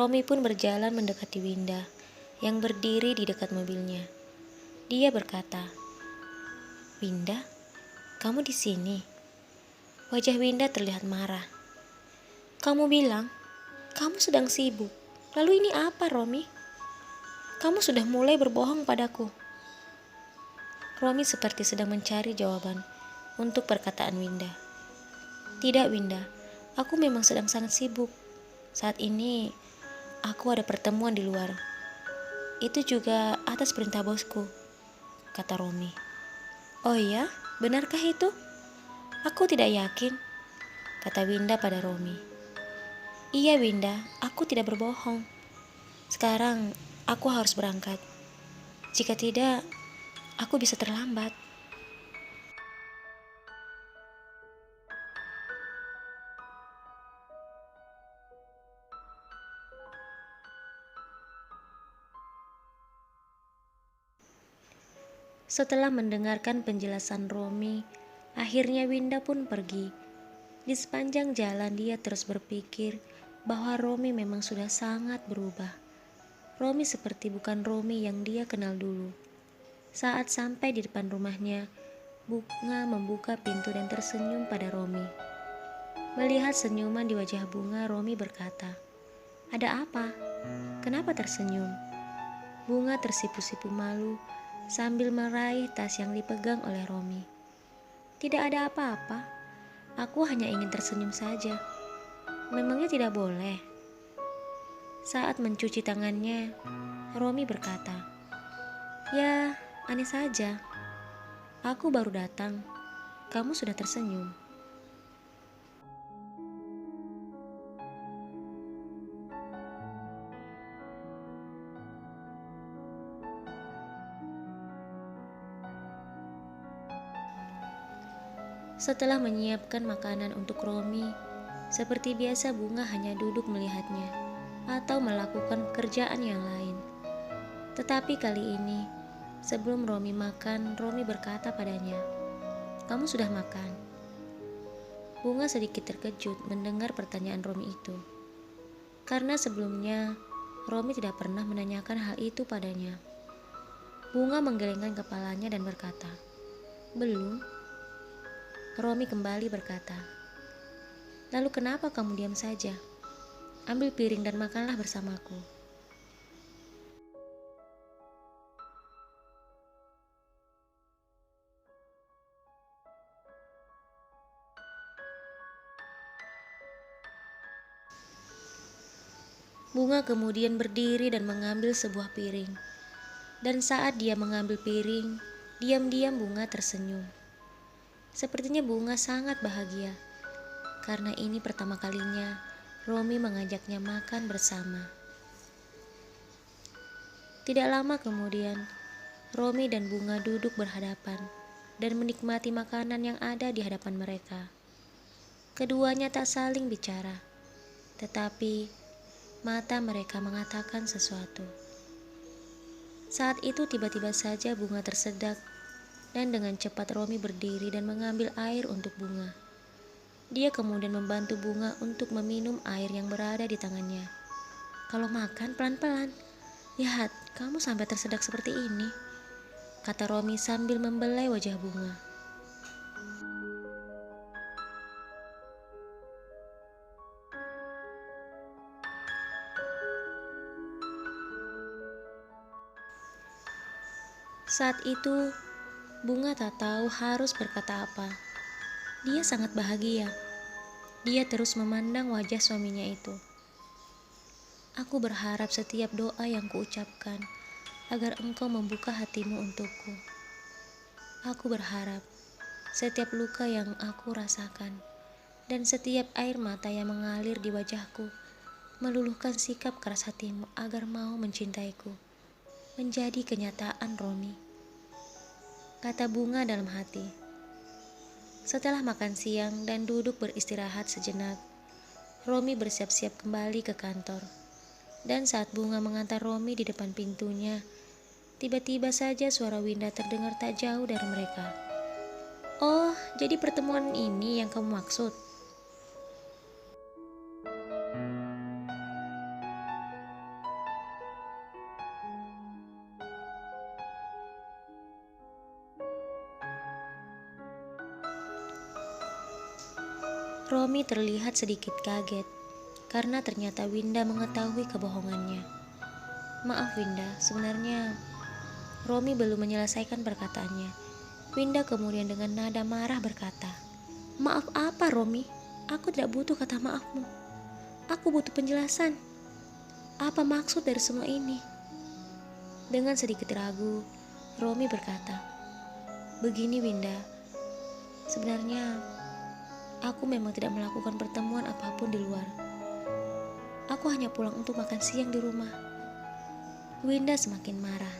Romi pun berjalan mendekati Winda yang berdiri di dekat mobilnya. Dia berkata, "Winda, kamu di sini?" Wajah Winda terlihat marah. "Kamu bilang kamu sedang sibuk. Lalu ini apa, Romi? Kamu sudah mulai berbohong padaku." Romi seperti sedang mencari jawaban untuk perkataan Winda. "Tidak, Winda. Aku memang sedang sangat sibuk. Saat ini aku ada pertemuan di luar. Itu juga atas perintah bosku," kata Romi. "Oh iya, benarkah itu? Aku tidak yakin," kata Winda pada Romi. "Iya, Winda, aku tidak berbohong. Sekarang aku harus berangkat. Jika tidak, aku bisa terlambat." Setelah mendengarkan penjelasan Romi, akhirnya Winda pun pergi. Di sepanjang jalan dia terus berpikir bahwa Romi memang sudah sangat berubah. Romi seperti bukan Romi yang dia kenal dulu. Saat sampai di depan rumahnya, Bunga membuka pintu dan tersenyum pada Romi. Melihat senyuman di wajah Bunga, Romi berkata, "Ada apa? Kenapa tersenyum?" Bunga tersipu-sipu malu sambil meraih tas yang dipegang oleh Romi. "Tidak ada apa-apa. Aku hanya ingin tersenyum saja. Memangnya tidak boleh?" Saat mencuci tangannya, Romi berkata, "Ya, aneh saja. Aku baru datang. Kamu sudah tersenyum." Setelah menyiapkan makanan untuk Romi, seperti biasa Bunga hanya duduk melihatnya atau melakukan pekerjaan yang lain. Tetapi kali ini, sebelum Romi makan, Romi berkata padanya, "Kamu sudah makan?" Bunga sedikit terkejut mendengar pertanyaan Romi itu. Karena sebelumnya, Romi tidak pernah menanyakan hal itu padanya. Bunga menggelengkan kepalanya dan berkata, "Belum." Romi kembali berkata, "Lalu kenapa kamu diam saja? Ambil piring dan makanlah bersamaku." Bunga kemudian berdiri dan mengambil sebuah piring. Dan saat dia mengambil piring, diam-diam Bunga tersenyum. Sepertinya Bunga sangat bahagia, karena ini pertama kalinya Romi mengajaknya makan bersama. Tidak lama kemudian, Romi dan Bunga duduk berhadapan dan menikmati makanan yang ada di hadapan mereka. Keduanya tak saling bicara, tetapi mata mereka mengatakan sesuatu. Saat itu tiba-tiba saja Bunga tersedak dan dengan cepat Romi berdiri dan mengambil air untuk Bunga. Dia kemudian membantu Bunga untuk meminum air yang berada di tangannya. "Kalau makan pelan-pelan. Lihat, kamu sampai tersedak seperti ini," kata Romi sambil membelai wajah Bunga. Saat itu, Bunga tak tahu harus berkata apa. Dia sangat bahagia. Dia terus memandang wajah suaminya itu. "Aku berharap setiap doa yang kuucapkan agar engkau membuka hatimu untukku. Aku berharap setiap luka yang aku rasakan dan setiap air mata yang mengalir di wajahku meluluhkan sikap keras hatimu agar mau mencintaiku menjadi kenyataan, Romi," kata Bunga dalam hati. Setelah makan siang dan duduk beristirahat sejenak, Romi bersiap-siap kembali ke kantor. Dan saat Bunga mengantar Romi di depan pintunya, tiba-tiba saja suara Winda terdengar tak jauh dari mereka. "Oh, jadi pertemuan ini yang kamu maksud?" Romi terlihat sedikit kaget karena ternyata Winda mengetahui kebohongannya. Maaf Winda, sebenarnya Romi belum menyelesaikan perkataannya. Winda kemudian dengan nada marah berkata, "Maaf apa Romi? Aku tidak butuh kata maafmu. Aku butuh penjelasan. Apa maksud dari semua ini?" Dengan sedikit ragu, Romi berkata, "Begini Winda, sebenarnya aku memang tidak melakukan pertemuan apapun di luar. Aku hanya pulang untuk makan siang di rumah." Winda semakin marah.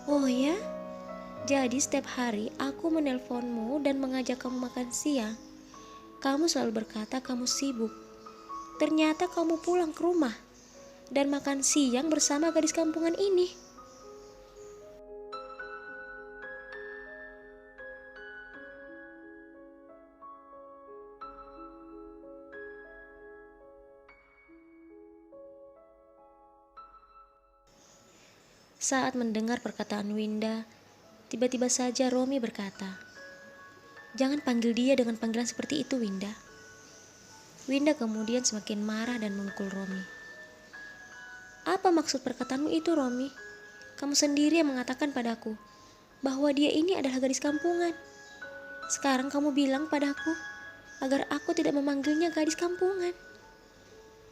"Oh ya? Jadi setiap hari aku menelponmu dan mengajak kamu makan siang. Kamu selalu berkata kamu sibuk. Ternyata kamu pulang ke rumah dan makan siang bersama gadis kampungan ini." Saat mendengar perkataan Winda, tiba-tiba saja Romi berkata, "Jangan panggil dia dengan panggilan seperti itu, Winda." Winda kemudian semakin marah dan memukul Romi. "Apa maksud perkataanmu itu, Romi? Kamu sendiri yang mengatakan padaku bahwa dia ini adalah gadis kampungan. Sekarang kamu bilang padaku agar aku tidak memanggilnya gadis kampungan.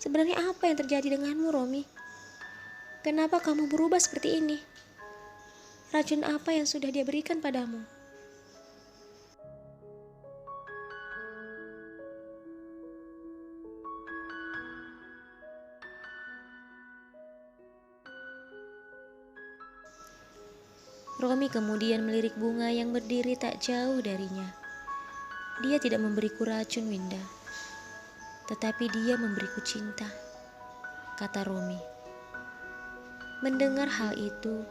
Sebenarnya apa yang terjadi denganmu, Romi? Kenapa kamu berubah seperti ini? Racun apa yang sudah dia berikan padamu?" Romi kemudian melirik bunga yang berdiri tak jauh darinya. "Dia tidak memberiku racun, Winda, tetapi dia memberiku cinta," kata Romi. Mendengar hal itu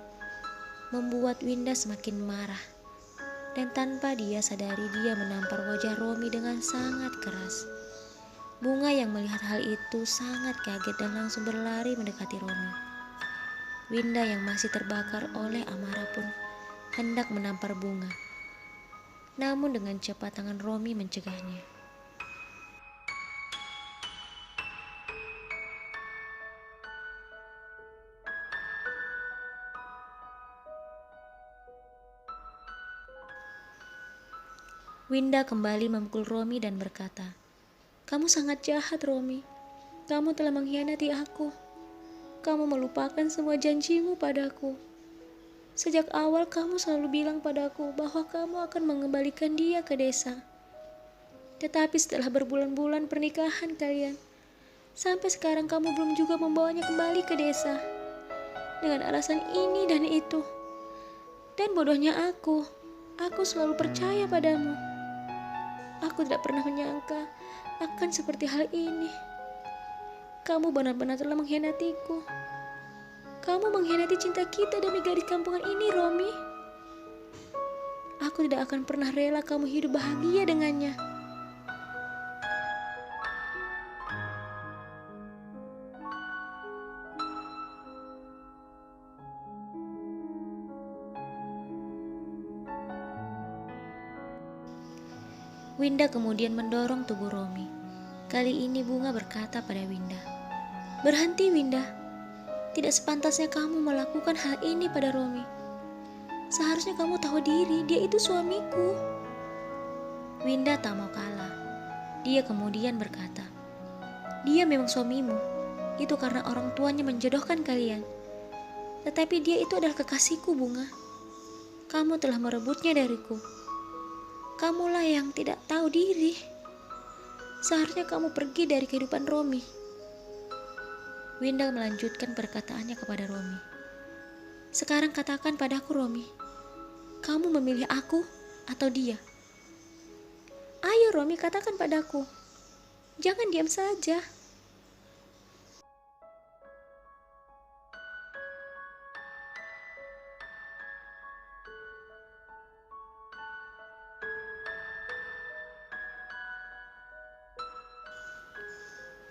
membuat Winda semakin marah, dan tanpa dia sadari dia menampar wajah Romi dengan sangat keras. Bunga yang melihat hal itu sangat kaget dan langsung berlari mendekati Romi. Winda yang masih terbakar oleh amarah pun hendak menampar bunga, namun dengan cepat tangan Romi mencegahnya. Winda kembali memukul Romi dan berkata, "Kamu sangat jahat, Romi. Kamu telah mengkhianati aku. Kamu melupakan semua janjimu padaku. Sejak awal kamu selalu bilang padaku bahwa kamu akan mengembalikan dia ke desa. Tetapi setelah berbulan-bulan pernikahan kalian, sampai sekarang kamu belum juga membawanya kembali ke desa. Dengan alasan ini dan itu. Dan bodohnya aku selalu percaya padamu. Aku tidak pernah menyangka akan seperti hal ini. Kamu benar-benar telah mengkhianatiku. Kamu mengkhianati cinta kita demi gadis kampungan ini, Romi. Aku tidak akan pernah rela kamu hidup bahagia dengannya." Winda kemudian mendorong tubuh Romi. Kali ini Bunga berkata pada Winda, "Berhenti Winda, tidak sepantasnya kamu melakukan hal ini pada Romi. Seharusnya kamu tahu diri, dia itu suamiku." Winda tak mau kalah. Dia kemudian berkata, "Dia memang suamimu, itu karena orang tuanya menjodohkan kalian. Tetapi dia itu adalah kekasihku, Bunga. Kamu telah merebutnya dariku. Kamulah yang tidak tahu diri. Seharusnya kamu pergi dari kehidupan Romi." Winda melanjutkan perkataannya kepada Romi. "Sekarang katakan padaku, Romi, kamu memilih aku atau dia? Ayo Romi, katakan padaku. Jangan diam saja."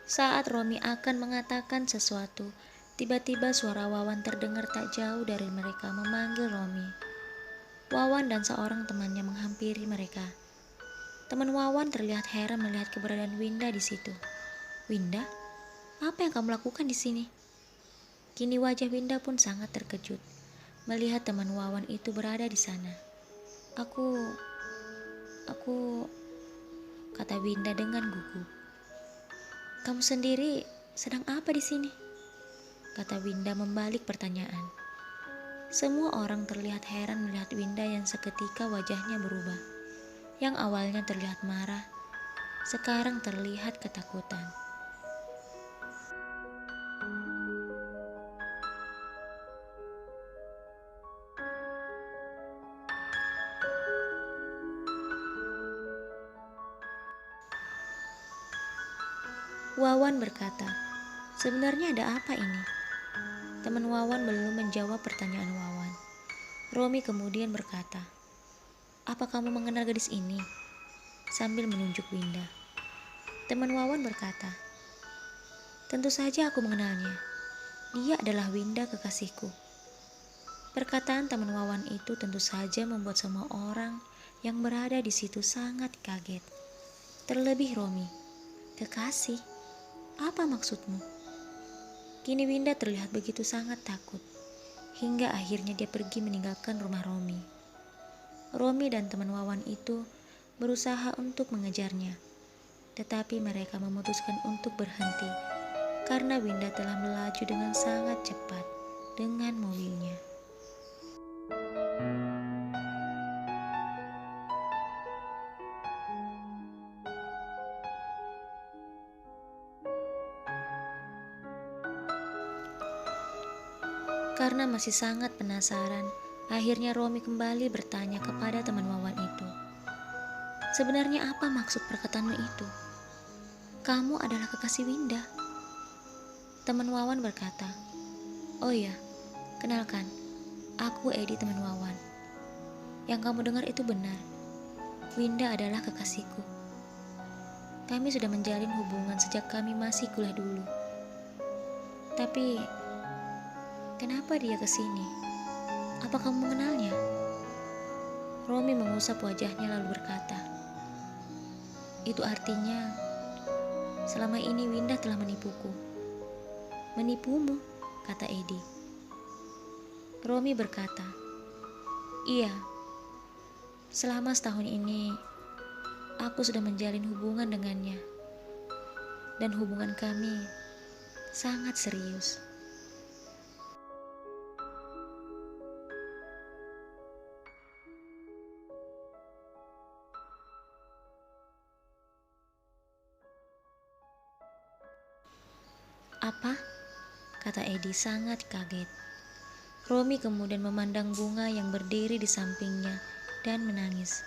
Saat Romi akan mengatakan sesuatu, tiba-tiba suara Wawan terdengar tak jauh dari mereka memanggil Romi. Wawan dan seorang temannya menghampiri mereka. Teman Wawan terlihat heran melihat keberadaan Winda di situ. "Winda, apa yang kamu lakukan di sini?" Kini wajah Winda pun sangat terkejut melihat teman Wawan itu berada di sana. Aku, kata Winda dengan gugup. "Kamu sendiri sedang apa di sini?" kata Winda membalik pertanyaan. Semua orang terlihat heran melihat Winda yang seketika wajahnya berubah. Yang awalnya terlihat marah, sekarang terlihat ketakutan. Wawan berkata, "Sebenarnya ada apa ini?" Teman Wawan belum menjawab pertanyaan Wawan. Romi kemudian berkata, "Apa kamu mengenal gadis ini?" sambil menunjuk Winda. Teman Wawan berkata, "Tentu saja aku mengenalnya. Dia adalah Winda, kekasihku." Perkataan teman Wawan itu tentu saja membuat semua orang yang berada di situ sangat kaget. Terlebih Romi. "Kekasih? Apa maksudmu?" Kini Winda terlihat begitu sangat takut, hingga akhirnya dia pergi meninggalkan rumah Romi. Romi dan teman Wawan itu berusaha untuk mengejarnya, tetapi mereka memutuskan untuk berhenti karena Winda telah melaju dengan sangat cepat dengan mobilnya. Karena masih sangat penasaran, akhirnya Romi kembali bertanya kepada teman Wawan itu. "Sebenarnya apa maksud perkataanmu itu? Kamu adalah kekasih Winda." Teman Wawan berkata, "Oh ya, kenalkan, aku Edi, teman Wawan. Yang kamu dengar itu benar. Winda adalah kekasihku. Kami sudah menjalin hubungan sejak kami masih kuliah dulu. Tapi, kenapa dia kesini? Apa kamu mengenalnya?" Romi mengusap wajahnya lalu berkata, "Itu artinya, selama ini Winda telah menipuku." "Menipumu?" kata Edi. Romi berkata, "Iya, selama setahun ini, aku sudah menjalin hubungan dengannya. Dan hubungan kami sangat serius." "Apa?" kata Edi sangat kaget. Romi kemudian memandang bunga yang berdiri di sampingnya dan menangis.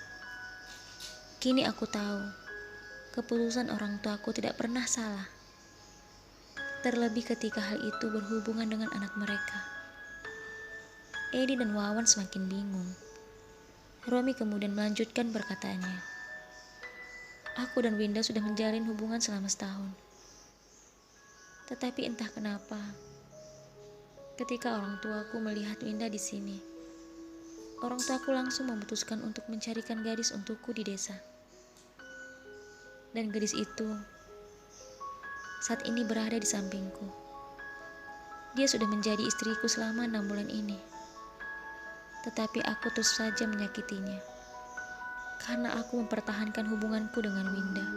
"Kini aku tahu, keputusan orang tuaku tidak pernah salah. Terlebih ketika hal itu berhubungan dengan anak mereka." Edi dan Wawan semakin bingung. Romi kemudian melanjutkan perkataannya. "Aku dan Winda sudah menjalin hubungan selama setahun. Tetapi entah kenapa, ketika orang tuaku melihat Winda di sini, orang tuaku langsung memutuskan untuk mencarikan gadis untukku di desa. Dan gadis itu saat ini berada di sampingku. Dia sudah menjadi istriku selama 6 bulan ini. Tetapi aku terus saja menyakitinya, karena aku mempertahankan hubunganku dengan Winda."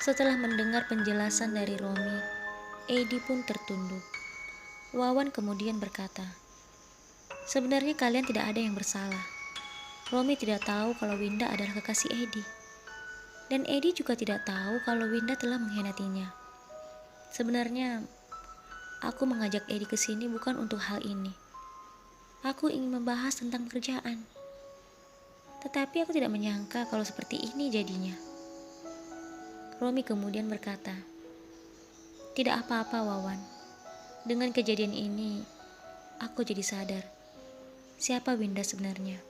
Setelah mendengar penjelasan dari Romi, Edi pun tertunduk. Wawan kemudian berkata, "Sebenarnya kalian tidak ada yang bersalah. Romi tidak tahu kalau Winda adalah kekasih Edi. Dan Edi juga tidak tahu kalau Winda telah mengkhianatinya. Sebenarnya, aku mengajak Edi ke sini bukan untuk hal ini. Aku ingin membahas tentang pekerjaan. Tetapi aku tidak menyangka kalau seperti ini jadinya." Romi kemudian berkata, "Tidak apa-apa, Wawan. Dengan kejadian ini, aku jadi sadar siapa Winda sebenarnya."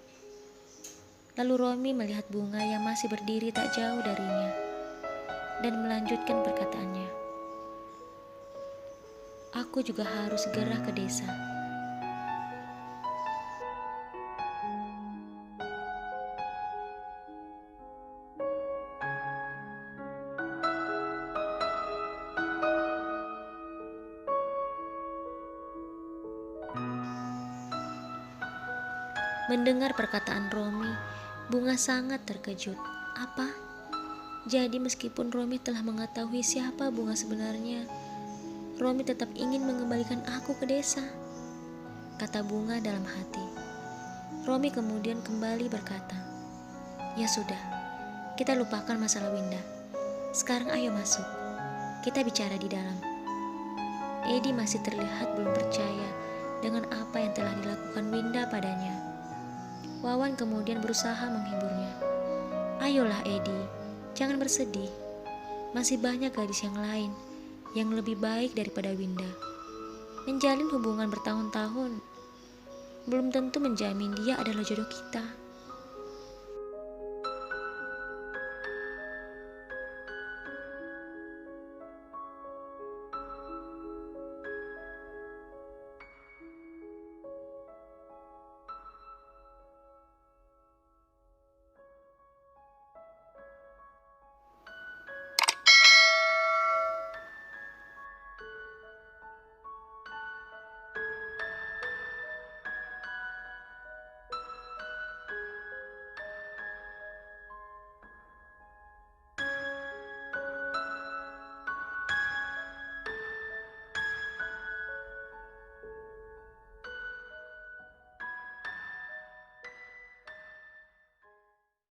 Lalu Romi melihat bunga yang masih berdiri tak jauh darinya. dan melanjutkan perkataannya. Aku juga harus segera ke desa. Mendengar perkataan Romi, Bunga sangat terkejut. Apa? Jadi meskipun Romi telah mengetahui siapa Bunga sebenarnya, Romi tetap ingin mengembalikan aku ke desa, kata Bunga dalam hati. Romi kemudian kembali berkata, ya sudah, kita lupakan masalah Winda. Sekarang ayo masuk, kita bicara di dalam. Edi masih terlihat belum percaya dengan apa yang telah dilakukan Winda padanya. Wawan kemudian berusaha menghiburnya. Ayolah Edi, jangan bersedih. Masih banyak gadis yang lain yang lebih baik daripada Winda. Menjalin hubungan bertahun-tahun belum tentu menjamin dia adalah jodoh kita.